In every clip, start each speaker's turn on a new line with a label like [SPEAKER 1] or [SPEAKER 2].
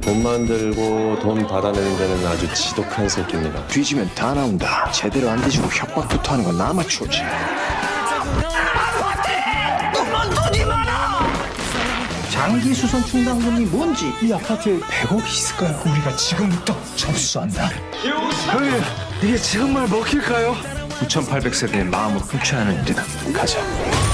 [SPEAKER 1] 돈 만들고 돈 받아내는 데는 아주 지독한 새끼입니다.
[SPEAKER 2] 뒤지면 다 나온다. 제대로 안 뒤지고 협박부터 하는 건 아마추어지.
[SPEAKER 3] 그만두지 마라!
[SPEAKER 2] 장기 수선 충당금이 뭔지.
[SPEAKER 4] 이 아파트에 100억이 있을까요? 우리가 지금부터 접수한다.
[SPEAKER 2] 형님, 이게 정말 먹힐까요? 9,800세대의 마음을 훔쳐야 하는 일이다. 가자.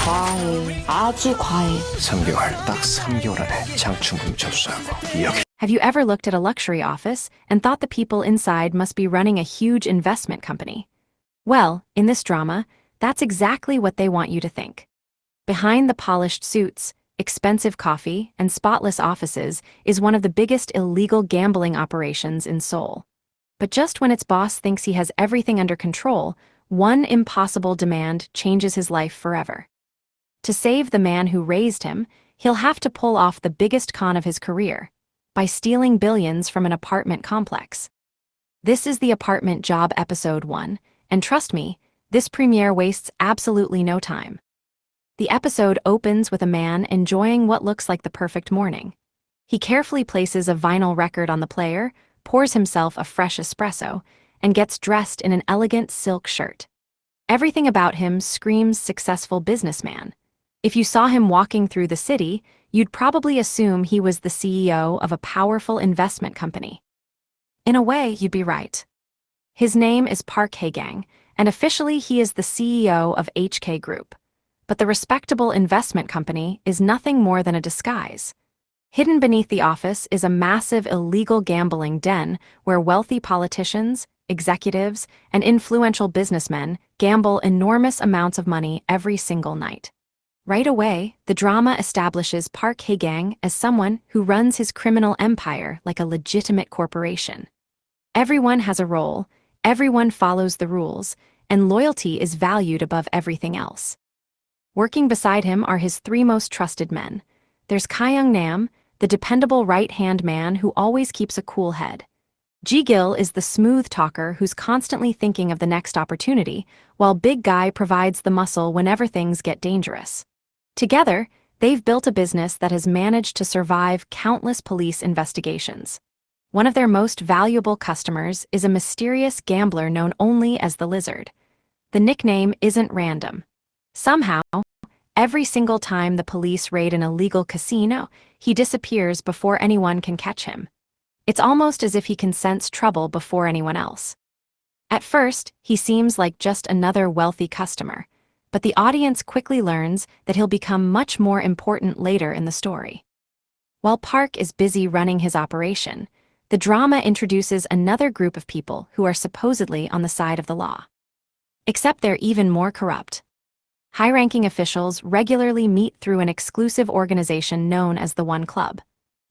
[SPEAKER 5] 과해. 아주 과해.
[SPEAKER 2] 3개월, 딱 3개월 안에 장충금 접수하고 여기.
[SPEAKER 6] Have you ever looked at a luxury office and thought the people inside must be running a huge investment company? Well, in this drama, that's exactly what they want you to think. Behind the polished suits, expensive coffee, and spotless offices is one of the biggest illegal gambling operations in Seoul. But just when its boss thinks he has everything under control, one impossible demand changes his life forever. To save the man who raised him, he'll have to pull off the biggest con of his career, by stealing billions from an apartment complex. This is the Apartment Job Episode 1, and trust me, this premiere wastes absolutely no time. The episode opens with a man enjoying what looks like the perfect morning. He carefully places a vinyl record on the player, pours himself a fresh espresso, and gets dressed in an elegant silk shirt. Everything about him screams successful businessman. If you saw him walking through the city, you'd probably assume he was the CEO of a powerful investment company. In a way, you'd be right. His name is Park Hae-gang, and officially he is the CEO of HK Group. But the respectable investment company is nothing more than a disguise. Hidden beneath the office is a massive illegal gambling den where wealthy politicians, executives, and influential businessmen gamble enormous amounts of money every single night. Right away, the drama establishes Park Hae-gang as someone who runs his criminal empire like a legitimate corporation. Everyone has a role, everyone follows the rules, and loyalty is valued above everything else. Working beside him are his three most trusted men. There's Nam, the dependable right-hand man who always keeps a cool head. Ji-gil is the smooth talker who's constantly thinking of the next opportunity, while Big Guy provides the muscle whenever things get dangerous. Together, they've built a business that has managed to survive countless police investigations. One of their most valuable customers is a mysterious gambler known only as the Lizard. The nickname isn't random. Somehow, every single time the police raid an illegal casino, he disappears before anyone can catch him. It's almost as if he can sense trouble before anyone else. At first, he seems like just another wealthy customer, but the audience quickly learns that he'll become much more important later in the story. While Park is busy running his operation, the drama introduces another group of people who are supposedly on the side of the law. Except they're even more corrupt. High-ranking officials regularly meet through an exclusive organization known as the One Club.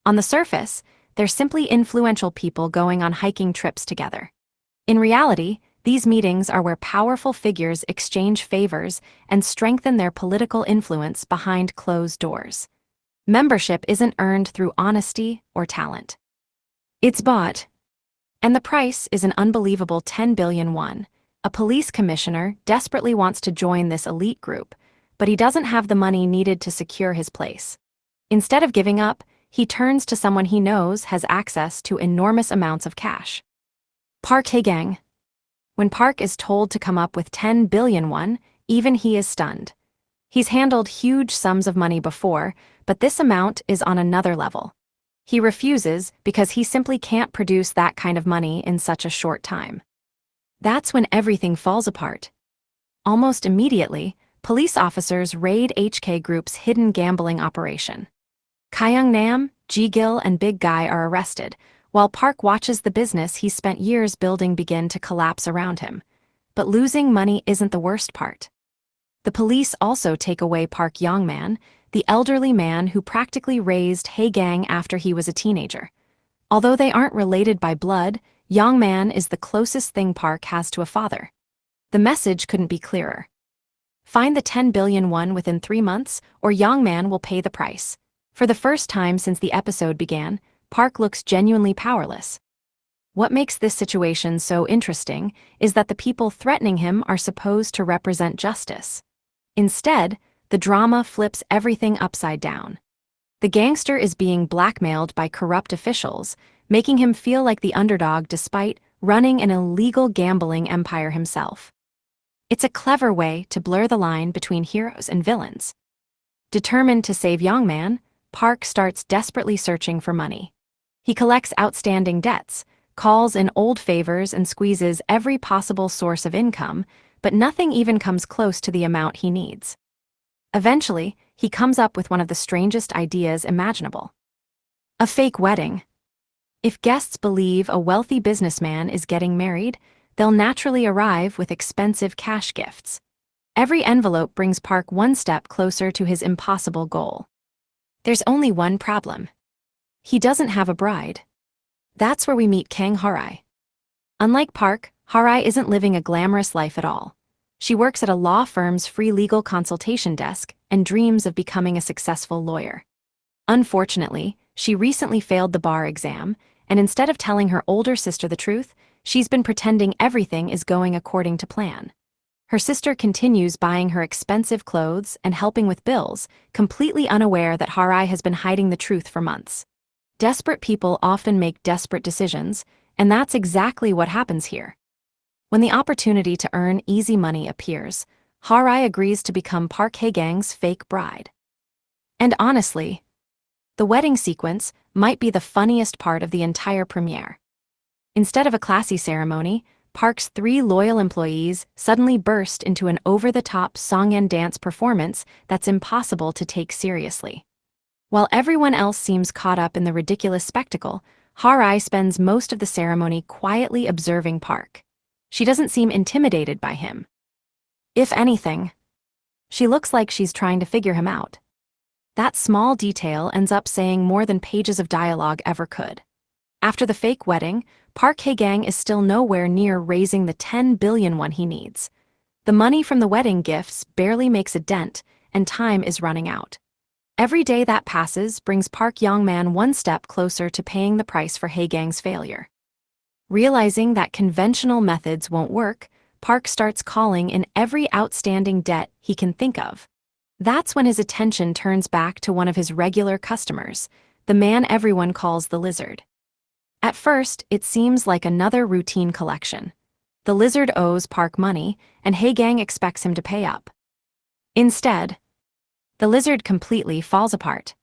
[SPEAKER 6] On the surface, they're simply influential people going on hiking trips together. In reality, these meetings are where powerful figures exchange favors and strengthen their political influence behind closed doors. Membership isn't earned through honesty or talent. It's bought. And the price is an unbelievable 10 billion won. A police commissioner desperately wants to join this elite group, but he doesn't have the money needed to secure his place. Instead of giving up, he turns to someone he knows has access to enormous amounts of cash. Park Hae-gang. When Park is told to come up with 10 billion won, even he is stunned. He's handled huge sums of money before, but this amount is on another level. He refuses because he simply can't produce that kind of money in such a short time. That's when everything falls apart. Almost immediately, police officers raid HK Group's hidden gambling operation. Nam, Ji-gil, and Big Guy are arrested, while Park watches the business he's spent years building begin to collapse around him. But losing money isn't the worst part. The police also take away Park Yong-man, the elderly man who practically raised Hae-gang after he was a teenager. Although they aren't related by blood, Yong-man is the closest thing Park has to a father. The message couldn't be clearer. Find the 10 billion won within 3 months, or Yong-man will pay the price. For the first time since the episode began, Park looks genuinely powerless. What makes this situation so interesting is that the people threatening him are supposed to represent justice. Instead, the drama flips everything upside down. The gangster is being blackmailed by corrupt officials, making him feel like the underdog despite running an illegal gambling empire himself. It's a clever way to blur the line between heroes and villains. Determined to save Young Man, Park starts desperately searching for money. He collects outstanding debts, calls in old favors, and squeezes every possible source of income, but nothing even comes close to the amount he needs. Eventually, he comes up with one of the strangest ideas imaginable. A fake wedding. If guests believe a wealthy businessman is getting married, they'll naturally arrive with expensive cash gifts. Every envelope brings Park one step closer to his impossible goal. There's only one problem. He doesn't have a bride. That's where we meet Kang Harai. Unlike Park, Harai isn't living a glamorous life at all. She works at a law firm's free legal consultation desk and dreams of becoming a successful lawyer. Unfortunately, she recently failed the bar exam, and instead of telling her older sister the truth, she's been pretending everything is going according to plan. Her sister continues buying her expensive clothes and helping with bills, completely unaware that Harai has been hiding the truth for months. Desperate people often make desperate decisions, and that's exactly what happens here. When the opportunity to earn easy money appears, Harai agrees to become Park Hae-gang's fake bride. And honestly, the wedding sequence might be the funniest part of the entire premiere. Instead of a classy ceremony, Park's 3 loyal employees suddenly burst into an over-the-top song and dance performance that's impossible to take seriously. While everyone else seems caught up in the ridiculous spectacle, Harai spends most of the ceremony quietly observing Park. She doesn't seem intimidated by him. If anything, she looks like she's trying to figure him out. That small detail ends up saying more than pages of dialogue ever could. After the fake wedding, Park Hae-gang is still nowhere near raising the 10 billion won he needs. The money from the wedding gifts barely makes a dent, and time is running out. Every day that passes brings Park Young-man one step closer to paying the price for Hae-gang's failure. Realizing that conventional methods won't work, Park starts calling in every outstanding debt he can think of. That's when his attention turns back to one of his regular customers, the man everyone calls the Lizard. At first, it seems like another routine collection. The Lizard owes Park money, and Hae-gang expects him to pay up. Instead, the Lizard completely falls apart.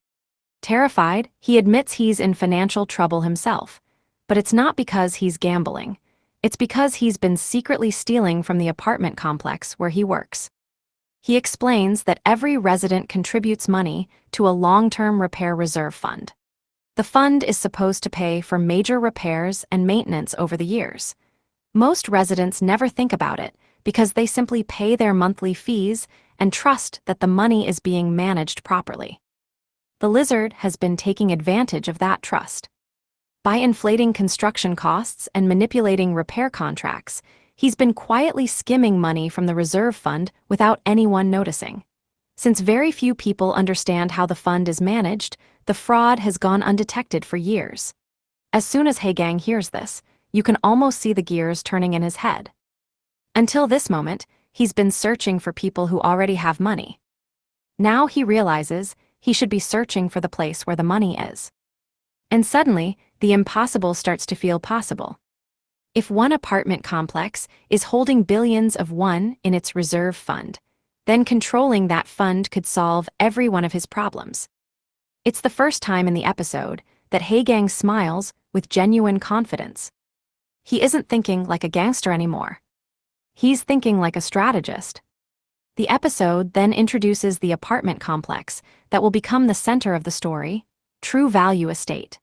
[SPEAKER 6] Terrified, he admits he's in financial trouble himself. But it's not because he's gambling. It's because he's been secretly stealing from the apartment complex where he works. He explains that every resident contributes money to a long-term repair reserve fund. The fund is supposed to pay for major repairs and maintenance over the years. Most residents never think about it because they simply pay their monthly fees and trust that the money is being managed properly. The Lizard has been taking advantage of that trust. By inflating construction costs and manipulating repair contracts, he's been quietly skimming money from the reserve fund without anyone noticing. Since very few people understand how the fund is managed, the fraud has gone undetected for years. As soon as Hae-gang hears this, you can almost see the gears turning in his head. Until this moment, he's been searching for people who already have money. Now he realizes he should be searching for the place where the money is. And suddenly, the impossible starts to feel possible. If one apartment complex is holding billions of won in its reserve fund, then controlling that fund could solve every one of his problems. It's the first time in the episode that Hae-gang smiles with genuine confidence. He isn't thinking like a gangster anymore. He's thinking like a strategist. The episode then introduces the apartment complex that will become the center of the story, True Value Estate.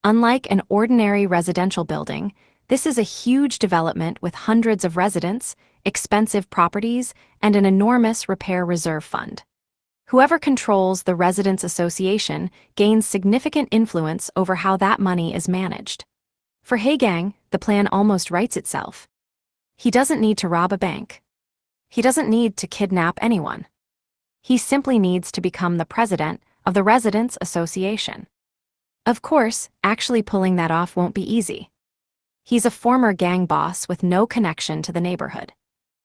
[SPEAKER 6] Unlike an ordinary residential building, this is a huge development with hundreds of residents, expensive properties, and an enormous repair reserve fund. Whoever controls the residents' association gains significant influence over how that money is managed. For Hae-gang, the plan almost writes itself. He doesn't need to rob a bank. He doesn't need to kidnap anyone. He simply needs to become the president of the Residents' Association. Of course, actually pulling that off won't be easy. He's a former gang boss with no connection to the neighborhood.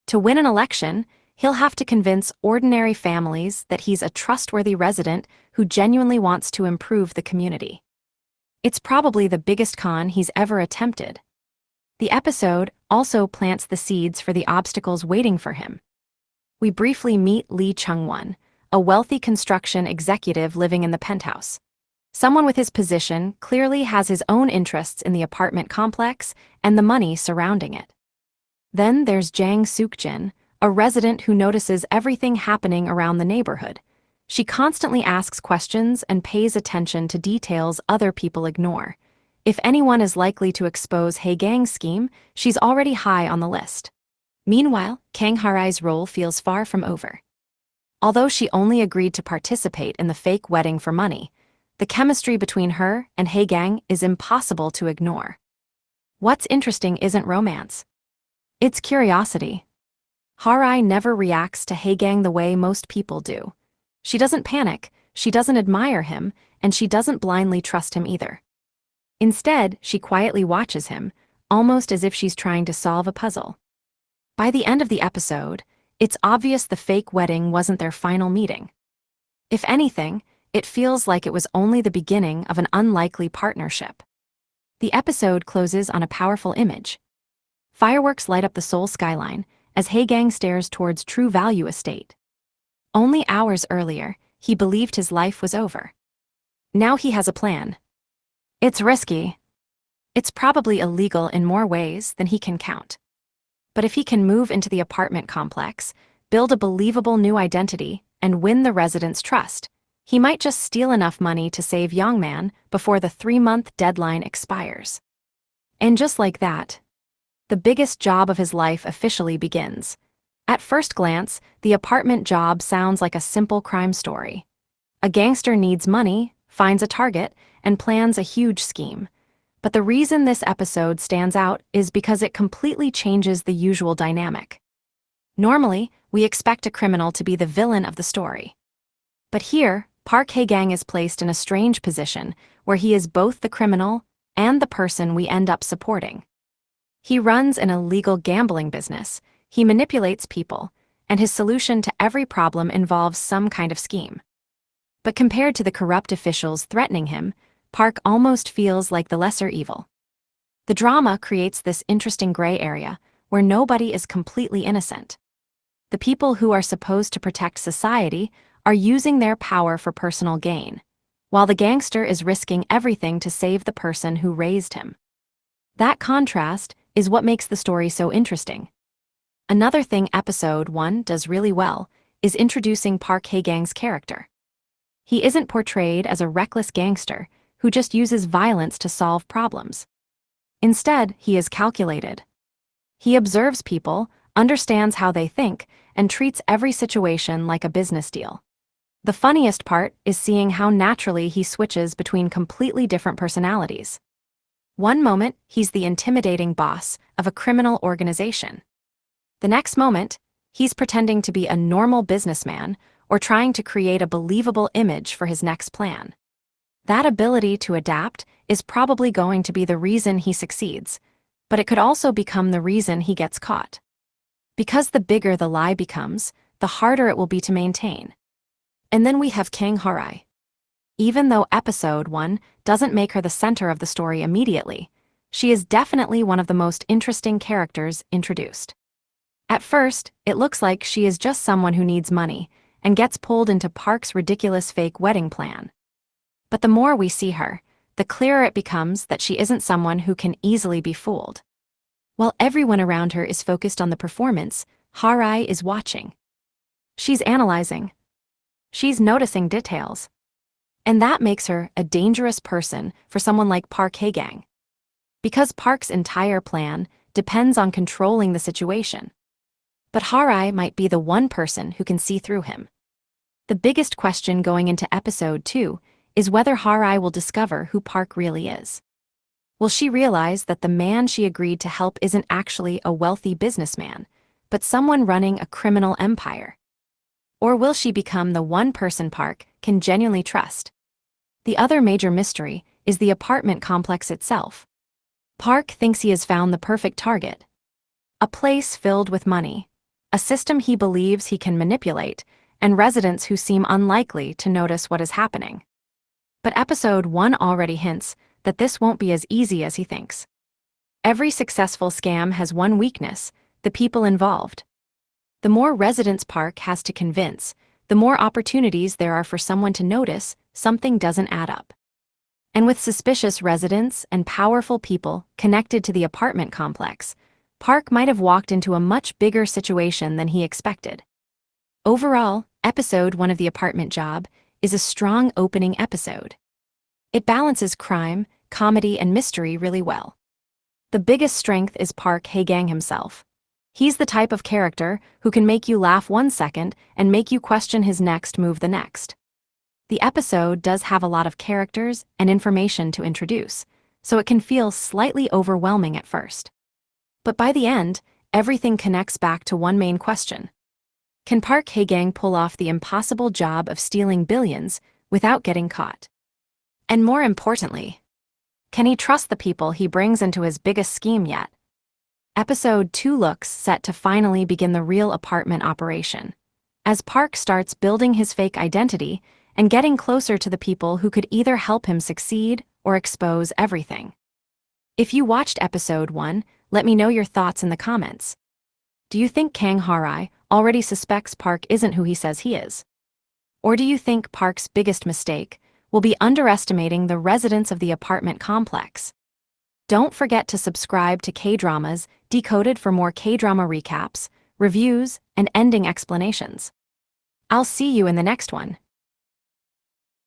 [SPEAKER 6] To win an election, he'll have to convince ordinary families that he's a trustworthy resident who genuinely wants to improve the community. It's probably the biggest con he's ever attempted. The episode also plants the seeds for the obstacles waiting for him. We briefly meet Lee Chung-won, a wealthy construction executive living in the penthouse. Someone with his position clearly has his own interests in the apartment complex and the money surrounding it. Then there's Jang Suk-jin, a resident who notices everything happening around the neighborhood. She constantly asks questions and pays attention to details other people ignore. If anyone is likely to expose Hae-gang's scheme, she's already high on the list. Meanwhile, Kang Harai's role feels far from over. Although she only agreed to participate in the fake wedding for money, the chemistry between her and Hae-gang is impossible to ignore. What's interesting isn't romance. It's curiosity. Harai never reacts to Hae-gang the way most people do. She doesn't panic, she doesn't admire him, and she doesn't blindly trust him either. Instead, she quietly watches him, almost as if she's trying to solve a puzzle. By the end of the episode, it's obvious the fake wedding wasn't their final meeting. If anything, it feels like it was only the beginning of an unlikely partnership. The episode closes on a powerful image. Fireworks light up the Seoul skyline as Hae-gang stares towards True Value Estate. Only hours earlier, he believed his life was over. Now he has a plan. It's risky. It's probably illegal in more ways than he can count. But if he can move into the apartment complex, build a believable new identity, and win the residents' trust, he might just steal enough money to save Youngman before the 3-month deadline expires. And just like that, the biggest job of his life officially begins. At first glance, the apartment job sounds like a simple crime story. A gangster needs money, finds a target, and plans a huge scheme. But the reason this episode stands out is because it completely changes the usual dynamic. Normally, we expect a criminal to be the villain of the story. But here, Park Hae-gang is placed in a strange position where he is both the criminal and the person we end up supporting. He runs an illegal gambling business, he manipulates people, and his solution to every problem involves some kind of scheme. But compared to the corrupt officials threatening him, Park almost feels like the lesser evil. The drama creates this interesting gray area where nobody is completely innocent. The people who are supposed to protect society are using their power for personal gain, while the gangster is risking everything to save the person who raised him. That contrast is what makes the story so interesting. Another thing episode 1 does really well is introducing Park Hae-gang's character. He isn't portrayed as a reckless gangster who just uses violence to solve problems. Instead, he is calculated. He observes people, understands how they think, and treats every situation like a business deal. The funniest part is seeing how naturally he switches between completely different personalities. One moment, he's the intimidating boss of a criminal organization. The next moment, he's pretending to be a normal businessman or trying to create a believable image for his next plan. That ability to adapt is probably going to be the reason he succeeds, but it could also become the reason he gets caught. Because the bigger the lie becomes, the harder it will be to maintain. And then we have Kang Harai. Even though episode 1 doesn't make her the center of the story immediately, she is definitely one of the most interesting characters introduced. At first, it looks like she is just someone who needs money and gets pulled into Park's ridiculous fake wedding plan. But the more we see her, the clearer it becomes that she isn't someone who can easily be fooled. While everyone around her is focused on the performance, Harai is watching. She's analyzing. She's noticing details. And that makes her a dangerous person for someone like Park Hae-gang. Because Park's entire plan depends on controlling the situation. But Harai might be the one person who can see through him. The biggest question going into episode 2 is whether Harai will discover who Park really is. Will she realize that the man she agreed to help isn't actually a wealthy businessman, but someone running a criminal empire? Or will she become the one person Park can genuinely trust? The other major mystery is the apartment complex itself. Park thinks he has found the perfect target. A place filled with money, a system he believes he can manipulate, and residents who seem unlikely to notice what is happening. But episode 1 already hints that this won't be as easy as he thinks. Every successful scam has one weakness: the people involved. The more residents Park has to convince, the more opportunities there are for someone to notice something doesn't add up. And with suspicious residents and powerful people connected to the apartment complex, Park might have walked into a much bigger situation than he expected. Overall, episode 1 of The Apartment Job is a strong opening episode. It balances crime, comedy, and mystery really well. The biggest strength is Park Hae-gang himself. He's the type of character who can make you laugh 1 second and make you question his next move the next. The episode does have a lot of characters and information to introduce, so it can feel slightly overwhelming at first. But by the end, everything connects back to one main question. Can Park Hae-gang pull off the impossible job of stealing billions without getting caught? And more importantly, can he trust the people he brings into his biggest scheme yet? Episode 2 looks set to finally begin the real apartment operation, as Park starts building his fake identity and getting closer to the people who could either help him succeed or expose everything. If you watched episode 1, let me know your thoughts in the comments. Do you think Kang Harai already suspects Park isn't who he says he is? Or do you think Park's biggest mistake will be underestimating the residents of the apartment complex? Don't forget to subscribe to Kdramas Decoded for more K-drama recaps, reviews, and ending explanations. I'll see you in the next one.